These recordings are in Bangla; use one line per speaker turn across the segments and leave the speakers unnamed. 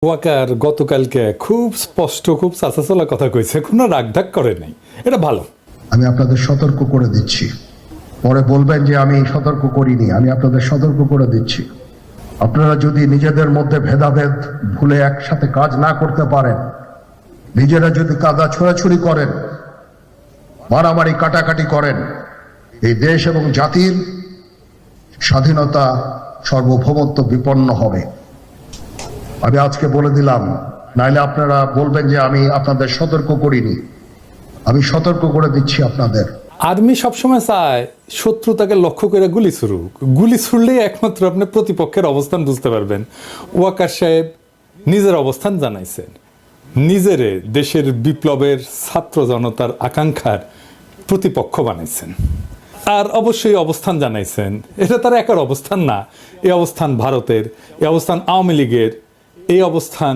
ওয়াকার গতকালকে খুব স্পষ্ট খুব চাচাচলা কথা কইছে, কোনো রাগঢাক করে নাই, এটা ভালো।
আমি আপনাদের সতর্ক করে দিচ্ছি, পরে বলবেন যে আমি সতর্ক করিনি। আমি আপনাদের সতর্ক করে দিচ্ছি, আপনারা যদি নিজেদের মধ্যে ভেদাভেদ ভুলে একসাথে কাজ না করতে পারেন, নিজেরা যদি কাদা ছোড়াছুড়ি করেন, মারামারি কাটাকাটি করেন, এই দেশ এবং জাতির স্বাধীনতা সার্বভৌমত্ব বিপন্ন হবে। আমি আজকে বলে দিলাম, নাইলে আপনারা বলবেন যে আমি আপনাদের সতর্ক করিনি। আমি সতর্ক করে দিচ্ছি আপনাদের।
আর্মি সবসময় চায় শত্রু তাকে লক্ষ্য করে গুলি ছুড়ুক, গুলি ছুড়লেই একমাত্র আপনি প্রতিপক্ষের অবস্থান বুঝতে পারবেন। ওয়াকার সাহেব নিজের অবস্থান জানাইছেন, নিজেরে দেশের বিপ্লবের ছাত্র জনতার আকাঙ্ক্ষার প্রতিপক্ষ বানাইছেন, আর অবশ্যই অবস্থান জানাইছেন। এটা তার একার অবস্থান না, এই অবস্থান ভারতের, এই অবস্থান আওয়ামী লীগের, এই অবস্থান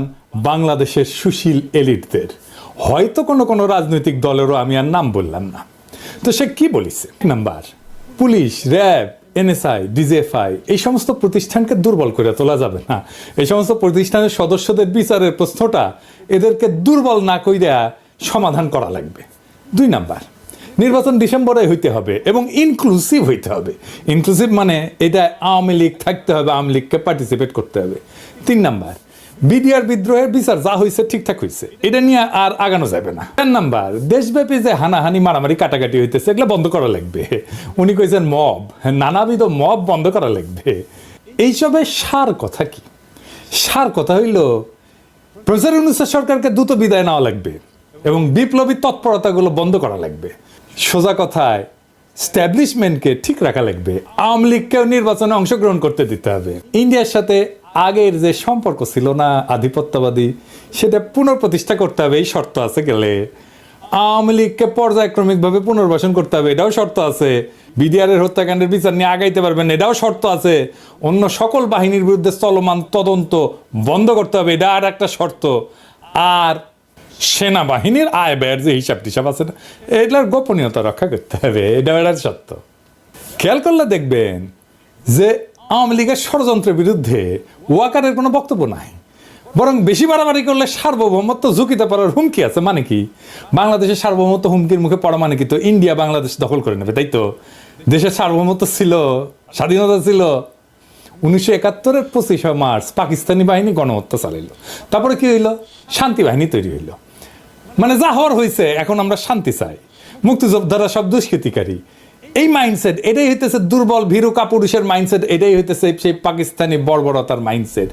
বাংলাদেশের সুশীল এলিটদের, হয়তো কোনো কোনো রাজনৈতিক দলেরও আমি আর নাম বললাম না। তো সে কি বলিছে? Number, police, RAB, NSI, DGFI এই সমস্ত প্রতিষ্ঠানকে দুর্বল করে তোলা যাবে না। এই সমস্ত প্রতিষ্ঠানের সদস্যদের বিচারের প্রশ্নটা এদেরকে দুর্বল না কইরা সমাধান করা লাগবে। 2 নাম্বার, নির্বাচন ডিসেম্বরে হইতে হবে এবং ইনক্লুসিভ হইতে হবে। ইনক্লুসিভ মানে এটা আওয়ামী লীগ থাকতে হবে, আওয়ামী লীগকে পার্টিসিপেট করতে হবে। 3 নাম্বার, বিডিআর বিদ্রোহের বিচার যা হয়েছে ঠিকঠাক হয়েছে, এটা নিয়ে আর আগানো যাবে না। 4 নাম্বার, দেশব্যাপী যে হানাহানি মারামারি কাটাকাটি হইতেছে এগুলো বন্ধ করা লাগবে। উনি কইছেন মব, নানাবিধ মব বন্ধ করা লাগবে। এইসবের সার কথা কি? সার কথা হইল প্রফেসর ইউনূসের সরকারকে দ্রুত বিদায় নেওয়া লাগবে এবং বিপ্লবী তৎপরতাগুলো বন্ধ করা লাগবে। সোজা কথায় স্ট্যাবলিশমেন্টকে ঠিক রাখা লাগবে। আওয়ামী লীগকেও নির্বাচনে অংশগ্রহণ করতে দিতে হবে। ইন্ডিয়ার সাথে আগের যে সম্পর্ক ছিল না আধিপত্যবাদী, সেটা পুনঃপ্রতিষ্ঠা করতে হবে, এই শর্ত আছে। গেলে আওয়ামী লীগকে পর্যায়ক্রমিকভাবে পুনর্বাসন করতে হবে, এটাও শর্ত আছে। বিডিআরের হত্যাকাণ্ডের বিচার নিয়ে আগাইতে পারবেন, এটাও শর্ত আছে। অন্য সকল বাহিনীর বিরুদ্ধে চলমান তদন্ত বন্ধ করতে হবে, এটা আর একটা শর্ত। আর সেনাবাহিনীর আয় ব্যয়ের যে হিসাব টিসাব আছে না, এটার গোপনীয়তা রক্ষা করতে হবে, এটা একটা সত্য। খেয়াল করলে দেখবেন যে আওয়ামী লীগের ষড়যন্ত্রের বিরুদ্ধে ওয়াকারের কোনো বক্তব্য নাই, বরং বেশি বাড়াবাড়ি করলে সার্বভৌমত্ব ঝুঁকিতে পড়ার হুমকি আছে। মানে কি? বাংলাদেশের সার্বভৌমত্ব হুমকির মুখে পড়া মানে কি? তো ইন্ডিয়া বাংলাদেশ দখল করে নেবে, তাই তো? দেশের সার্বভৌমত্ব ছিল, স্বাধীনতা ছিল। 1971-এর 25শে মার্চ পাকিস্তানি বাহিনী গণহত্যা চালাইল, তারপরে কি হইল? শান্তি বাহিনী তৈরি হইল। মানে যা হওয়ার হয়েছে, এখন আমরা শান্তি চাই, মুক্তিযোদ্ধারা সব দুষ্কৃতিকারী। এই মাইন্ডসেট, এটাই হইতেছে দুর্বল ভীরু কাপুরুষের মাইন্ডসেট, এটাই হইতেছে সেই পাকিস্তানি বর্বরতার মাইন্ডসেট।